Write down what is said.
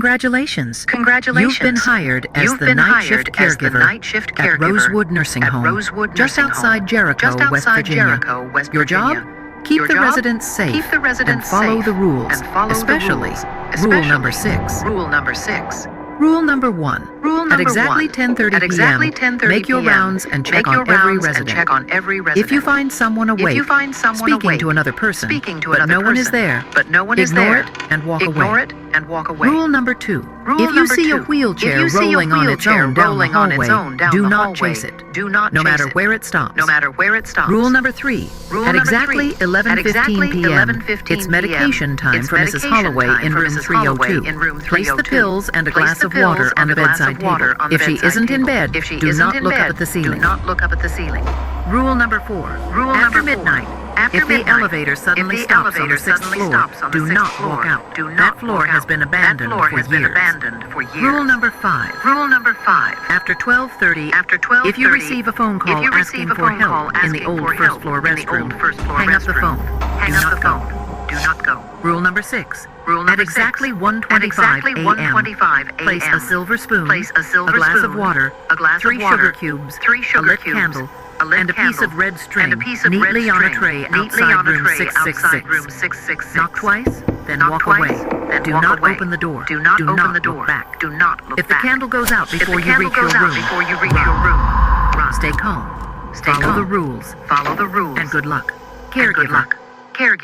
Congratulations. Congratulations. You've been hired as the night shift caregiver at Rosewood Nursing Home, just outside Jericho, West Virginia. Your job? Keep the residents safe and follow the rules, especially rule number 6. Rule number 1. At exactly 10:30 p.m., make your rounds and check on every resident. If you find someone awake, speaking to another person, but no one is there, ignore it and walk away. Rule number 2. If you see a wheelchair rolling on its own down the hallway, do not chase it, no matter where it stops. Rule number 3. At exactly 11:15 p.m., it's medication time for Mrs. Holloway in room 302. Place the pills and a glass of water on the bedside table. If she isn't in bed, do not look up at the ceiling. Rule number 4. After midnight, if the elevator suddenly stops on the 6th floor, do not walk out. That floor has been abandoned for years. Rule number 5. After 12:30, if you receive a phone call asking for help in the old first floor restroom, hang up the phone. Do not go. Rule number 6. At exactly 1:25 a.m., place a silver spoon, a glass of water, 3 sugar cubes, a lit candle, and a piece of red string neatly on a tray outside room 666. Knock twice, then walk away. Do not open the door. Do not look back. If the candle goes out before you reach your room, stay calm. Follow the rules. And good luck. Caregiver.